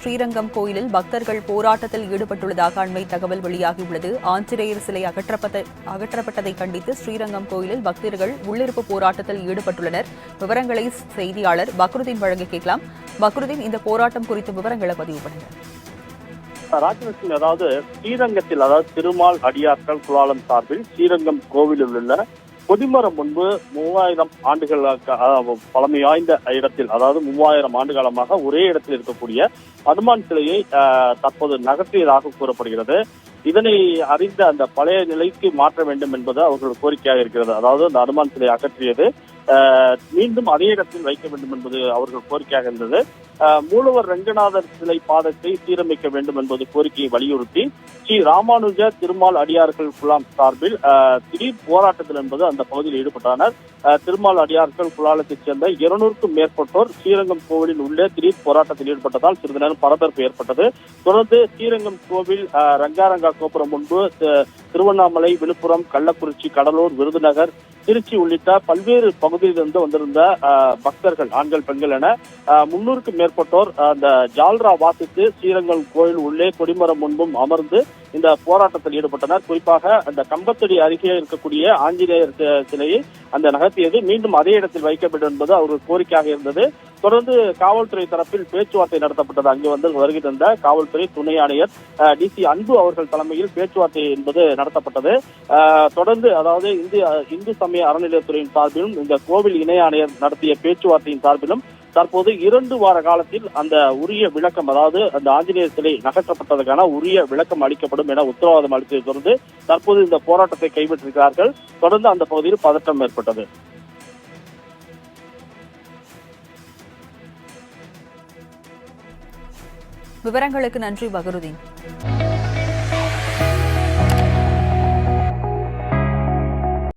ஸ்ரீரங்கம் கோயிலில் பக்தர்கள் போராட்டத்தில் ஈடுபட்டுள்ளதாக அண்மை தகவல் வெளியாகியுள்ளது. ஆஞ்சநேயர் சிலை அகற்றப்பட்டதை கண்டித்து ஸ்ரீரங்கம் கோயிலில் பக்தர்கள் உள்ளிருப்பு போராட்டத்தில் ஈடுபட்டுள்ளனர். விவரங்களை செய்தியாளர் பக்ருதீன் வழங்க கேட்கலாம். பக்ருதீன், இந்த போராட்டம் குறித்த விவரங்களை பதிவு பண்ணுங்க. ராஜலட்சுமி, அதாவது ஸ்ரீரங்கத்தில், அதாவது திருமால் அடியார்கள் குலாலம் சார்பில் ஸ்ரீரங்கம் கோவிலில் உள்ள கொடிமரம் முன்பு 3000 ஆண்டுகள் பழமை வாய்ந்த இடத்தில், அதாவது 3000 ஆண்டு காலமாக ஒரே இடத்தில் இருக்கக்கூடிய அனுமான் சிலையை தற்போது நகர்த்தியதாக கூறப்படுகிறது. இதனை அறிந்த அந்த பழைய நிலைக்கு மாற்ற வேண்டும் என்பது அவர்கள் கோரிக்கையாக இருக்கிறது. அதாவது அந்த அனுமான் சிலை அகற்றியது மீண்டும் அதே இடத்தில் வைக்க வேண்டும் என்பது அவர்கள் கோரிக்கையாக இருந்தது. மூலவர் ரங்கநாதர் சிலை பாதத்தை சீரமைக்க வேண்டும் என்பது கோரிக்கையை வலியுறுத்தி ஸ்ரீ ராமானுஜ திருமால் அடியார்கள் குலாம் சார்பில் திடீர் போராட்டத்தில் என்பது அந்த பகுதியில் ஈடுபட்டனர். திருமால் அடியார்கள் குலாலத்தைச் சேர்ந்த 200க்கும் மேற்பட்டோர் ஸ்ரீரங்கம் கோவிலில் உள்ளே திடீர் போராட்டத்தில் ஈடுபட்டதால் சிறிது நேரம் பரபரப்பு ஏற்பட்டது. தொடர்ந்து ஸ்ரீரங்கம் கோவில் ரங்காரங்கா கோபுரம் முன்பு திருவண்ணாமலை, விழுப்புரம், கள்ளக்குறிச்சி, கடலூர், விருதுநகர், திருச்சி உள்ளிட்ட பல்வேறு பகுதியிலிருந்து வந்திருந்த பக்தர்கள், ஆண்கள், பெண்கள் என 300க்கும் மேற்பட்டோர் அந்த ஜால்ரா வாசித்து ஸ்ரீரங்கம் கோயில் உள்ளே கொடிமரம் முன்பும் அமர்ந்து இந்த போராட்டத்தில் ஈடுபட்டனர். குறிப்பாக அந்த கம்பத்தடி அருகே இருக்கக்கூடிய ஆஞ்சநேயர் சிலையை அந்த நகர்த்தியது மீண்டும் அதே இடத்தில் வைக்க வேண்டும் என்பது அவர்கள் கோரிக்கையாக இருந்தது. தொடர்ந்து காவல்துறை தரப்பில் பேச்சுவார்த்தை நடத்தப்பட்டது. அங்கு வந்து வருகை தந்த காவல்துறை துணை ஆணையர் டிசி அன்பு அவர்கள் தலைமையில் பேச்சுவார்த்தை என்பது நடத்தப்பட்டது. தொடர்ந்து, அதாவது இந்து சமய அறநிலையத்துறையின் சார்பிலும் இந்த கோவில் இணை ஆணையர் நடத்திய பேச்சுவார்த்தையின் சார்பிலும் தற்போது 2 வார காலத்தில் அந்த உரிய விளக்கம், அதாவது அந்த ஆஞ்சநேயர் சிலை நகர்த்தப்பட்டதற்கான உரிய விளக்கம் அளிக்கப்படும் என உத்தரவாதம் அளித்ததை தொடர்ந்து தற்போது இந்த போராட்டத்தை கைவிட்டிருக்கிறார்கள். தொடர்ந்து அந்த பகுதியில் பதட்டம் ஏற்பட்டது. விவரங்களுக்கு நன்றி பக்ருதீன்.